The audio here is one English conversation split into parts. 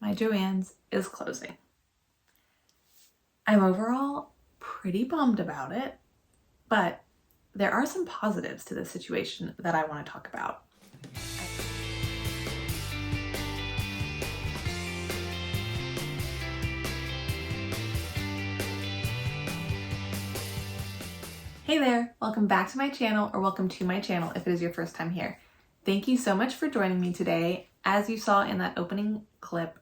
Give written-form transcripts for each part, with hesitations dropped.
my Joann's is closing. I'm overall pretty bummed about it, but there are some positives to this situation that I want to talk about. Hey there, welcome back to my channel, or welcome to my channel if it is your first time here. Thank you so much for joining me today. As you saw in that opening clip,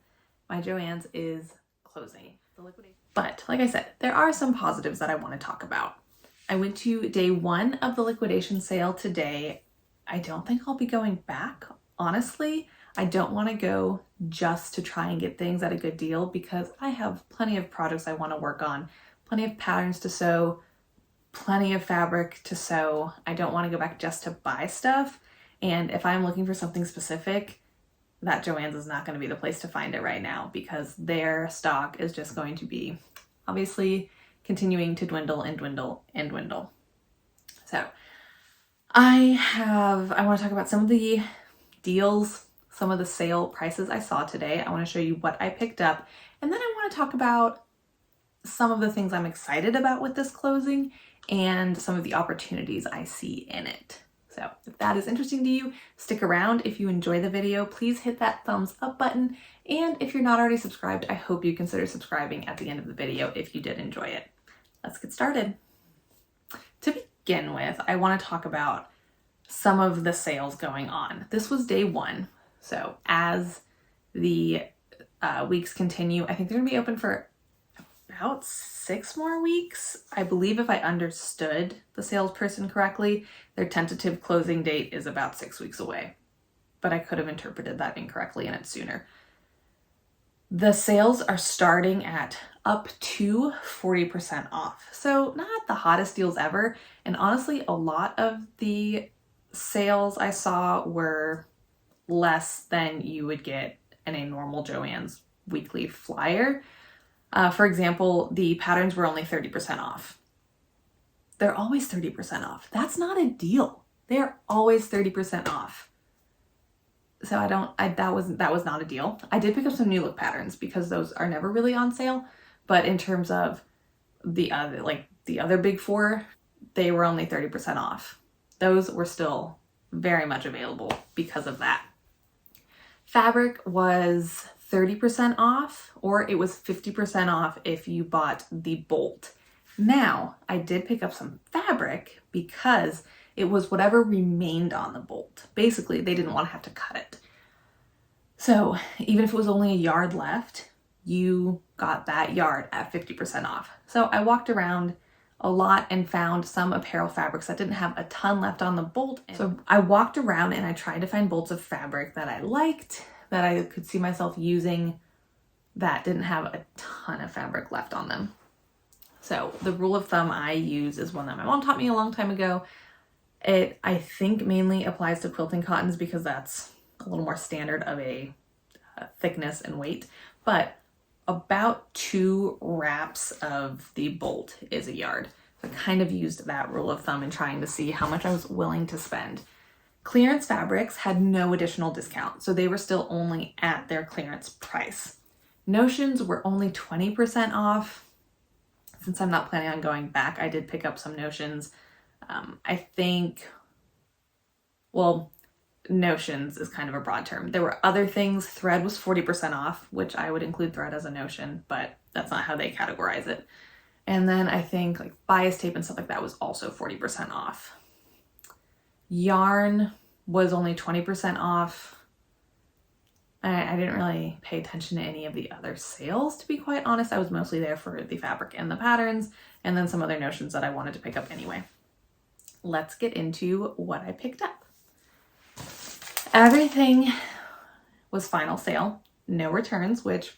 my Joann's is closing. But like I said, there are some positives that I want to talk about. I went to day one of the liquidation sale today. I don't think I'll be going back, honestly. I don't want to go just to try and get things at a good deal because I have plenty of projects I want to work on, plenty of patterns to sew, plenty of fabric to sew. I don't want to go back just to buy stuff. And if I'm looking for something specific, that Joann's is not going to be the place to find it right now because their stock is just going to be obviously continuing to dwindle and dwindle and dwindle. So I want to talk about some of the deals, some of the sale prices I saw today. I want to show you what I picked up. And then I want to talk about some of the things I'm excited about with this closing and some of the opportunities I see in it. So if that is interesting to you, stick around. If you enjoy the video, please hit that thumbs up button. And if you're not already subscribed, I hope you consider subscribing at the end of the video if you did enjoy it. Let's get started. To begin with, I want to talk about some of the sales going on. This was day one. So as the weeks continue, I think they're going to be open for about 6 more weeks. I believe if I understood the salesperson correctly, their tentative closing date is about 6 weeks away, but I could have interpreted that incorrectly and it's sooner. The sales are starting at up to 40% off. So not the hottest deals ever. And honestly, a lot of the sales I saw were less than you would get in a normal Joann's weekly flyer. For example, the patterns were only 30% off. They're always 30% off. That's not a deal. They're always 30% off. So that was not a deal. I did pick up some new look patterns because those are never really on sale. But in terms of the other big four, they were only 30% off. Those were still very much available because of that. Fabric was 30% off, or it was 50% off if you bought the bolt. Now, I did pick up some fabric because it was whatever remained on the bolt. Basically, they didn't want to have to cut it. So even if it was only a yard left, you got that yard at 50% off. So I walked around a lot and found some apparel fabrics that didn't have a ton left on the bolt. So I walked around and I tried to find bolts of fabric that I liked, that I could see myself using, that didn't have a ton of fabric left on them. So the rule of thumb I use is one that my mom taught me a long time ago. It, I think, mainly applies to quilting cottons because that's a little more standard of a thickness and weight, but about 2 wraps of the bolt is a yard. So I kind of used that rule of thumb in trying to see how much I was willing to spend. Clearance fabrics had no additional discount, so they were still only at their clearance price. Notions were only 20% off. Since I'm not planning on going back, I did pick up some notions. I think, well, notions is kind of a broad term. There were other things. Thread was 40% off, which I would include thread as a notion, but that's not how they categorize it. And then I think like bias tape and stuff like that was also 40% off. Yarn was only 20% off. I didn't really pay attention to any of the other sales, to be quite honest. I was mostly there for the fabric and the patterns, and then some other notions that I wanted to pick up anyway. Let's get into what I picked up. Everything was final sale, no returns, which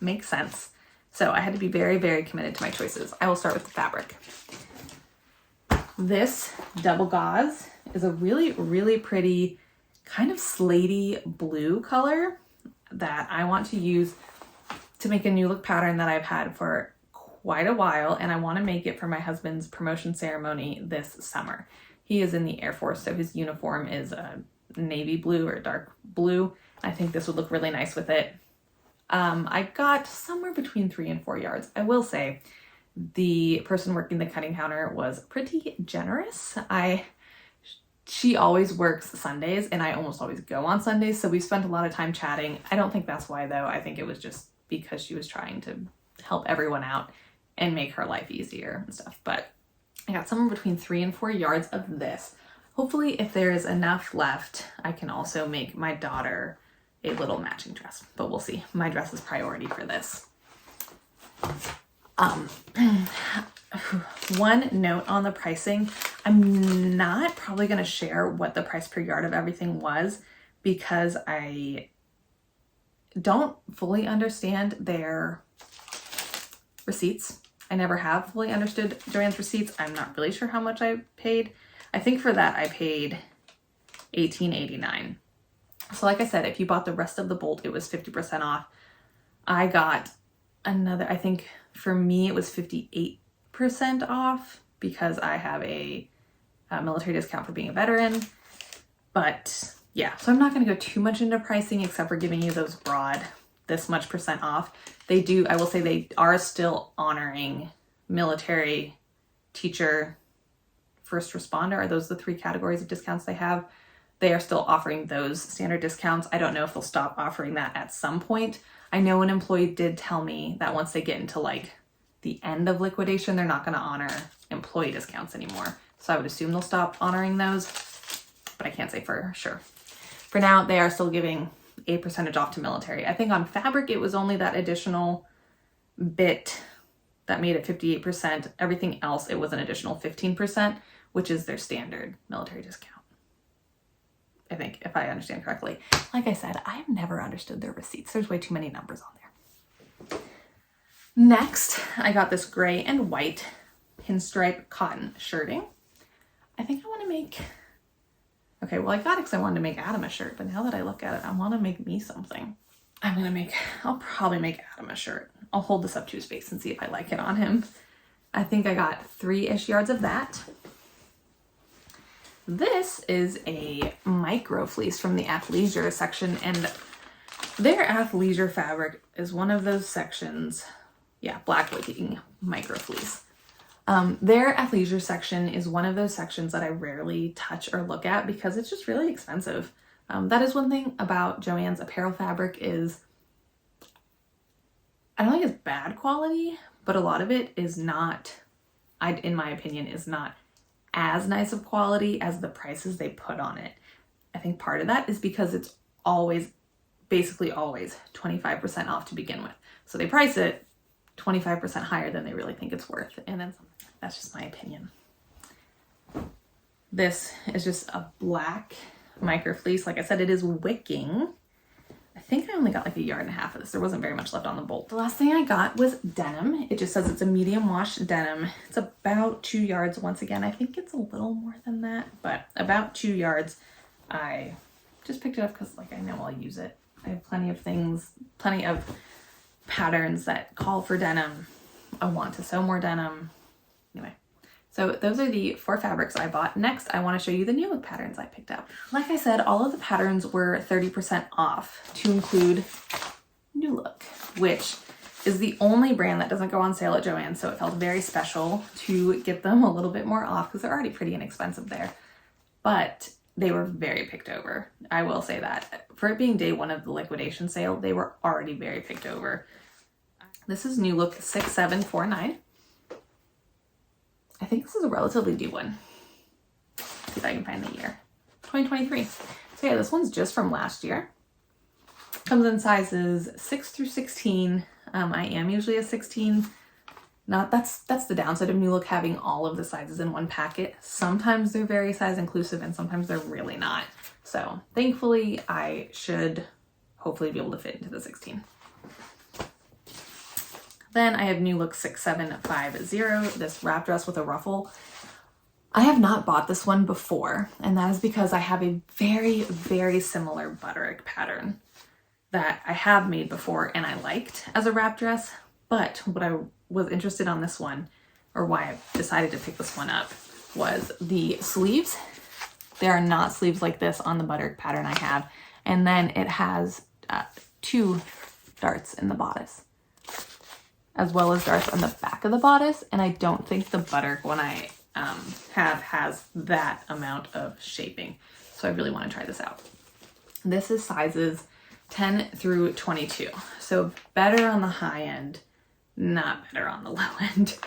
makes sense. So I had to be very, very committed to my choices. I will start with the fabric. This double gauze is a really, really pretty kind of slatey blue color that I want to use to make a new look pattern that I've had for quite a while, and I want to make it for my husband's promotion ceremony this summer. He is in the Air Force, so his uniform is a navy blue or dark blue. I think this would look really nice with it. I got somewhere between 3 and 4 yards. I will say the person working the cutting counter was pretty generous. She always works Sundays and I almost always go on Sundays, so we spent a lot of time chatting. I don't think that's why though. I think it was just because she was trying to help everyone out and make her life easier and stuff. But I got somewhere between 3 and 4 yards of this. Hopefully if there is enough left, I can also make my daughter a little matching dress, but we'll see. My dress is priority for this. One note on the pricing, I'm not probably going to share what the price per yard of everything was because I don't fully understand their receipts. I never have fully understood Joann's receipts. I'm not really sure how much I paid. I think for that I paid $18.89. So like I said, if you bought the rest of the bolt, it was 50% off. I got another, I think for me it was 58% off because I have a military discount for being a veteran. But yeah, so I'm not going to go too much into pricing except for giving you those broad, this much percent off. They do, I will say they are still honoring military, teacher, first responder. Are those the 3 categories of discounts they have? They are still offering those standard discounts. I don't know if they'll stop offering that at some point. I know an employee did tell me that once they get into like the end of liquidation, they're not going to honor employee discounts anymore. So I would assume they'll stop honoring those, but I can't say for sure. For now, they are still giving a percentage off to military. I think on fabric, it was only that additional bit that made it 58%. Everything else, it was an additional 15%, which is their standard military discount. I think, if I understand correctly. Like I said, I've never understood their receipts. There's way too many numbers on there. Next, I got this gray and white pinstripe cotton shirting. I think I want to make, okay, well I got it because I wanted to make Adam a shirt, but now that I look at it, I want to make me something. I'll probably make Adam a shirt. I'll hold this up to his face and see if I like it on him. I think I got 3-ish yards of that. This is a micro fleece from the athleisure section, and their athleisure fabric is one of those sections, yeah, black wicking micro fleece. Their athleisure section is one of those sections that I rarely touch or look at because it's just really expensive. That is one thing about Joann's apparel fabric is, I don't think it's bad quality, but a lot of it is not, in my opinion, is not as nice of quality as the prices they put on it. I think part of that is because it's always, basically always 25% off to begin with. So they price it 25% higher than they really think it's worth. And then that's just my opinion. This is just a black micro fleece. Like I said, it is wicking. I think I only got like 1.5 yards of this. There wasn't very much left on the bolt. The last thing I got was denim. It just says it's a medium wash denim. It's about 2 yards. Once again, I think it's a little more than that, but about 2 yards. I just picked it up because like I know I'll use it. I have plenty of things, plenty of patterns that call for denim. I want to sew more denim. Anyway, so those are the 4 fabrics I bought. Next, I want to show you the New Look patterns I picked up. Like I said, all of the patterns were 30% off to include New Look, which is the only brand that doesn't go on sale at Joann, so it felt very special to get them a little bit more off because they're already pretty inexpensive there. But they were very picked over. I will say that. For it being day 1 of the liquidation sale, they were already very picked over. This is New Look 6749. I think this is a relatively new one. Let's see if I can find the year. 2023. So yeah, this one's just from last year. Comes in sizes 6 through 16. I am usually a 16. That's the downside of New Look having all of the sizes in one packet. Sometimes they're very size inclusive and sometimes they're really not. So thankfully I should hopefully be able to fit into the 16. Then I have New Look 6750, this wrap dress with a ruffle. I have not bought this one before, and that is because I have a very, very similar Butterick pattern that I have made before and I liked as a wrap dress. But what I was interested on this one, or why I decided to pick this one up, was the sleeves. There are not sleeves like this on the Butterick pattern I have. And then it has 2 darts in the bodice, as well as darts on the back of the bodice. And I don't think the Butter one I has that amount of shaping. So I really want to try this out. This is sizes 10 through 22. So better on the high end, not better on the low end.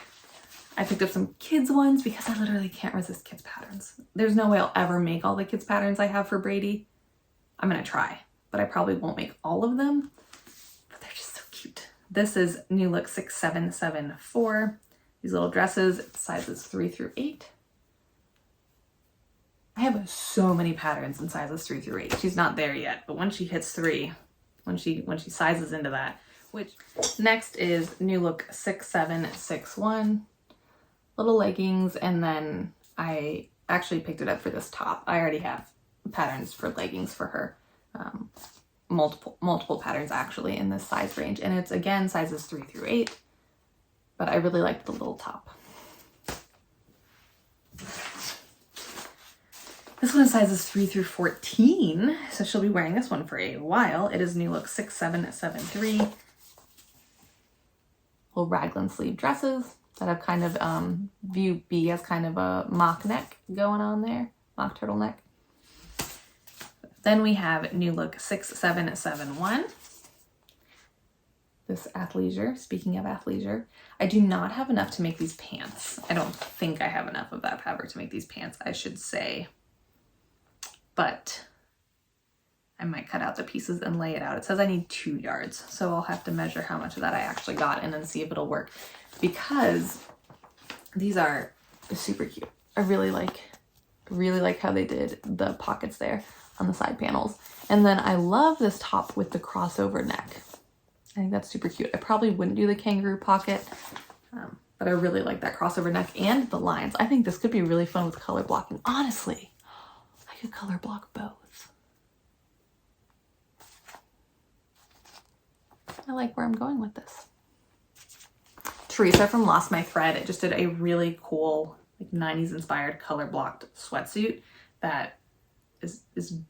I picked up some kids ones because I literally can't resist kids patterns. There's no way I'll ever make all the kids patterns I have for Brady. I'm gonna try, but I probably won't make all of them, but they're just so cute. This is New Look 6774. These little dresses, sizes 3 through 8. I have so many patterns in sizes 3 through 8. She's not there yet, but when she hits 3, when she sizes into that, which next is New Look 6761. Little leggings, and then I actually picked it up for this top. I already have patterns for leggings for her. Multiple patterns actually in this size range, and it's again sizes 3 through 8, but I really like the little top. This one is sizes 3 through 14, so she'll be wearing this one for a while. It is New Look 6773. Little raglan sleeve dresses that have kind of view B as kind of a mock neck going on there, mock turtleneck. Then we have New Look 6771. This athleisure, speaking of athleisure, I do not have enough to make these pants. I don't think I have enough of that fabric to make these pants, I should say. But I might cut out the pieces and lay it out. It says I need 2 yards, so I'll have to measure how much of that I actually got and then see if it'll work, because these are super cute. I really like how they did the pockets there on the side panels. And then I love this top with the crossover neck. I think that's super cute. I probably wouldn't do the kangaroo pocket, but I really like that crossover neck and the lines. I think this could be really fun with color blocking. Honestly, I could color block both. I like where I'm going with this. Teresa from Lost My Thread just did a really cool, like 90s inspired color blocked sweatsuit that is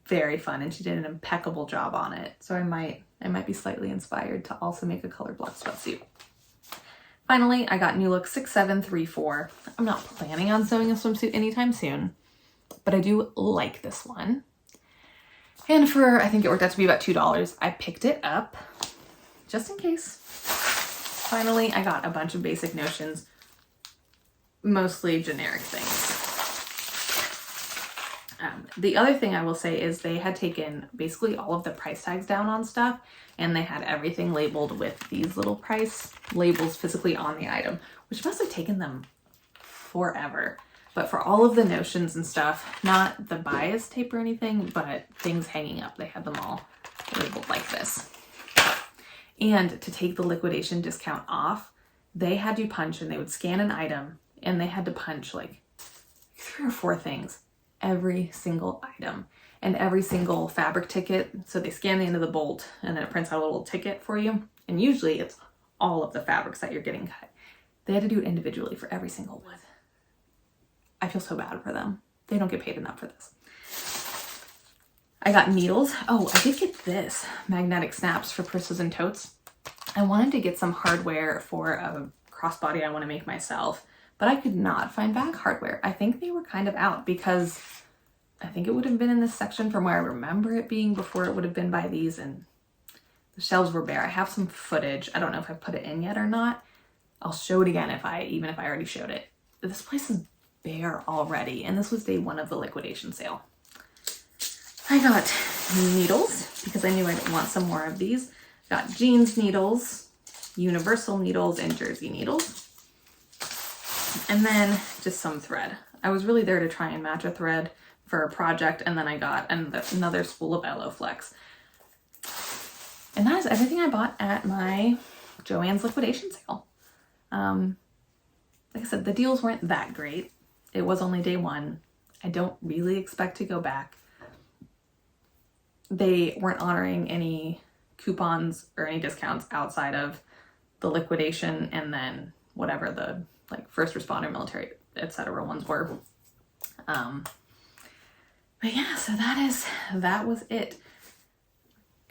very fun, and she did an impeccable job on it. So I might be slightly inspired to also make a color blocked sweatsuit. Finally, I got New Look 6734. I'm not planning on sewing a swimsuit anytime soon, but I do like this one. And for, I think it worked out to be about $2. I picked it up just in case. Finally, I got a bunch of basic notions, mostly generic things. The other thing I will say is they had taken basically all of the price tags down on stuff, and they had everything labeled with these little price labels physically on the item, which must have taken them forever. But for all of the notions and stuff, not the bias tape or anything, but things hanging up, they had them all labeled like this. And to take the liquidation discount off, they had you punch, and they would scan an item, and they had to punch like 3 or 4 things, every single item and every single fabric ticket. So they scan the end of the bolt, and then it prints out a little ticket for you. And usually it's all of the fabrics that you're getting cut. They had to do it individually for every single one. I feel so bad for them. They don't get paid enough for this. I got needles. Oh, I did get this, magnetic snaps for purses and totes. I wanted to get some hardware for a crossbody I want to make myself, but I could not find bag hardware. I think they were kind of out, because I think it would have been in this section from where I remember it being before it would have been by these, and the shelves were bare. I have some footage. I don't know if I've put it in yet or not. I'll show it again even if I already showed it. This place is bare already, and this was day 1 of the liquidation sale. I got needles because I knew I'd want some more of these. Got jeans needles, universal needles, and jersey needles. And then just some thread. I was really there to try and match a thread for a project, and then I got another spool of Elo Flex. And that is everything I bought at my Joann's liquidation sale. Like I said, the deals weren't that great. It was only day 1. I don't really expect to go back. They weren't honoring any coupons or any discounts outside of the liquidation and then whatever the like first responder, military, etc. ones were. But yeah, so that was it.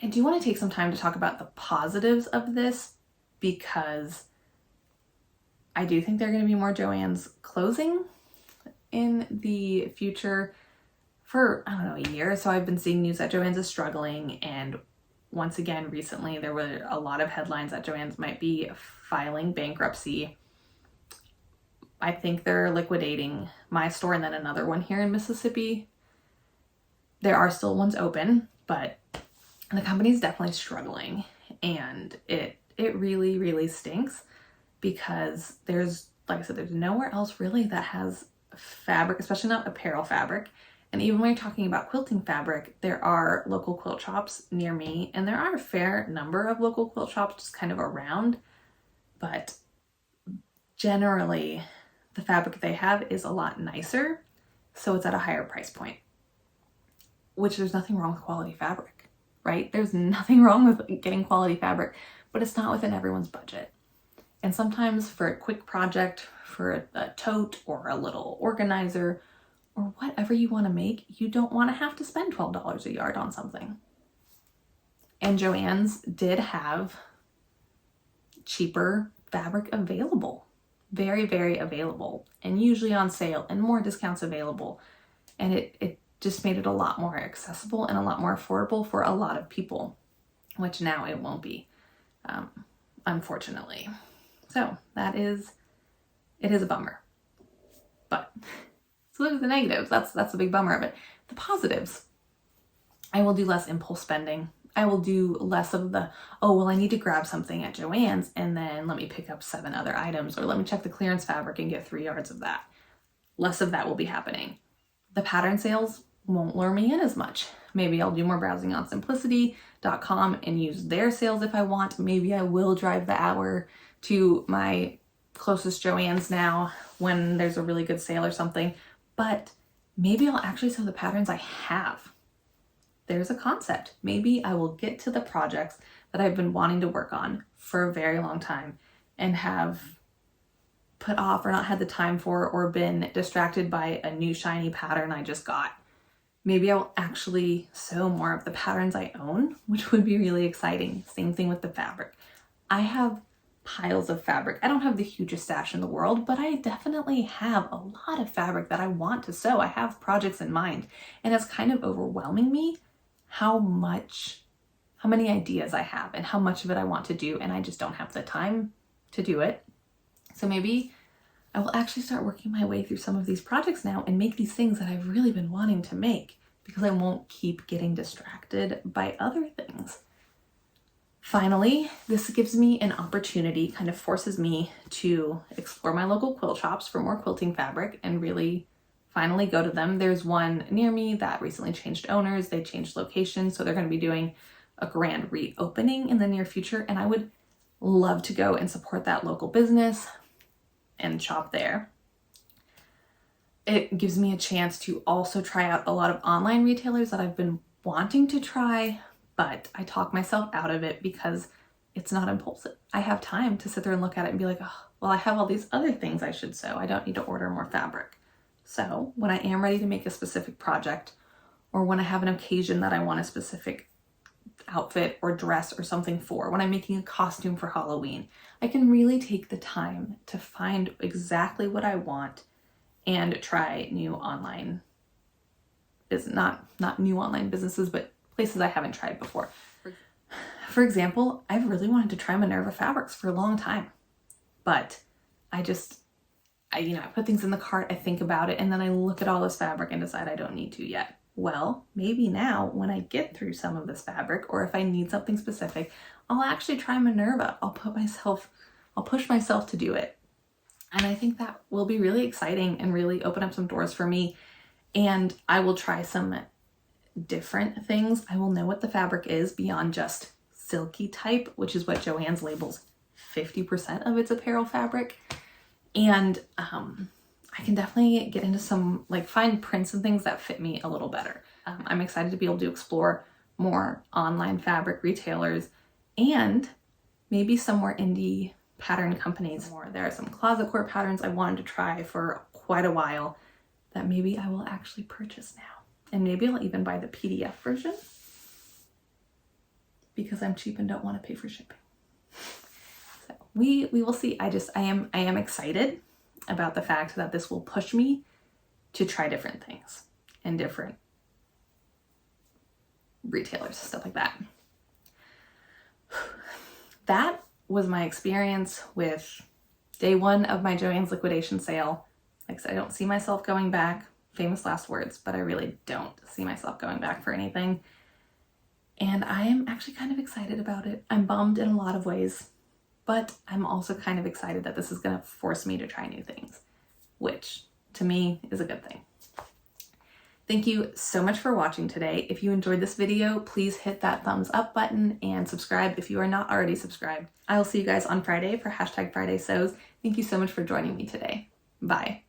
I do want to take some time to talk about the positives of this, because I do think there are going to be more Joann's closing in the future for, I don't know, a year. So I've been seeing news that Joann's is struggling, and once again, recently there were a lot of headlines that Joann's might be filing bankruptcy. I think they're liquidating my store and then another one here in Mississippi. There are still ones open, but the company's definitely struggling, and it really, really stinks, because there's, like I said, there's nowhere else really that has fabric, especially not apparel fabric. And even when you're talking about quilting fabric, there are local quilt shops near me, and there are a fair number of local quilt shops just kind of around, but generally the fabric they have is a lot nicer, so it's at a higher price point, which there's nothing wrong with quality fabric, right? There's nothing wrong with getting quality fabric, but it's not within everyone's budget. And sometimes for a quick project, for a tote or a little organizer or whatever you want to make, you don't want to have to spend $12 a yard on something. And Joann's did have cheaper fabric available, very, very available, and usually on sale, and more discounts available. And it just made it a lot more accessible and a lot more affordable for a lot of people, which now it won't be, unfortunately. So it is a bummer. But so look at the negatives. That's the big bummer of it. The positives: I will do less impulse spending. I will do less of the, oh, well, I need to grab something at Joann's and then let me pick up 7 other items, or let me check the clearance fabric and get 3 yards of that. Less of that will be happening. The pattern sales won't lure me in as much. Maybe I'll do more browsing on simplicity.com and use their sales if I want. Maybe I will drive the hour to my closest Joann's now when there's a really good sale or something, but maybe I'll actually sew the patterns I have. There's a concept. Maybe I will get to the projects that I've been wanting to work on for a very long time and have put off or not had the time for, or been distracted by a new shiny pattern I just got. Maybe I will actually sew more of the patterns I own, which would be really exciting. Same thing with the fabric. I have piles of fabric. I don't have the hugest stash in the world, but I definitely have a lot of fabric that I want to sew. I have projects in mind, and it's kind of overwhelming me how many ideas I have and how much of it I want to do, and I just don't have the time to do it. So maybe I will actually start working my way through some of these projects now and make these things that I've really been wanting to make, because I won't keep getting distracted by other things. Finally, this gives me an opportunity, kind of forces me to explore my local quilt shops for more quilting fabric and really finally go to them. There's one near me that recently changed owners. They changed location, so they're going to be doing a grand reopening in the near future, and I would love to go and support that local business and shop there. It gives me a chance to also try out a lot of online retailers that I've been wanting to try, but I talk myself out of it because it's not impulsive. I have time to sit there and look at it and be like, oh, well, I have all these other things I should sew. I don't need to order more fabric. So when I am ready to make a specific project, or when I have an occasion that I want a specific outfit or dress or something for, when I'm making a costume for Halloween, I can really take the time to find exactly what I want and try new online business, not new online businesses, but places I haven't tried before. For example, I've really wanted to try Minerva Fabrics for a long time, but I put things in the cart, I think about it, and then I look at all this fabric and decide I don't need to yet. Well, maybe now when I get through some of this fabric, or if I need something specific, I'll actually try Minerva. I'll push myself to do it. And I think that will be really exciting and really open up some doors for me. And I will try some different things. I will know what the fabric is beyond just silky type, which is what Joann's labels 50% of its apparel fabric. And I can definitely get into some, find prints and things that fit me a little better. I'm excited to be able to explore more online fabric retailers and maybe some more indie pattern companies. There are some closet core patterns I wanted to try for quite a while that maybe I will actually purchase now. And maybe I'll even buy the PDF version. because I'm cheap and don't want to pay for shipping. So we will see. I am excited about the fact that this will push me to try different things and different retailers, stuff like that. That was my experience with day one of my Joann's liquidation sale. Like I said, I don't see myself going back. Famous last words, but I really don't see myself going back for anything. And I am actually kind of excited about it. I'm bummed in a lot of ways, but I'm also kind of excited that this is going to force me to try new things, which to me is a good thing. Thank you so much for watching today. If you enjoyed this video, please hit that thumbs up button and subscribe if you are not already subscribed. I will see you guys on Friday for #FridaySews. Thank you so much for joining me today. Bye.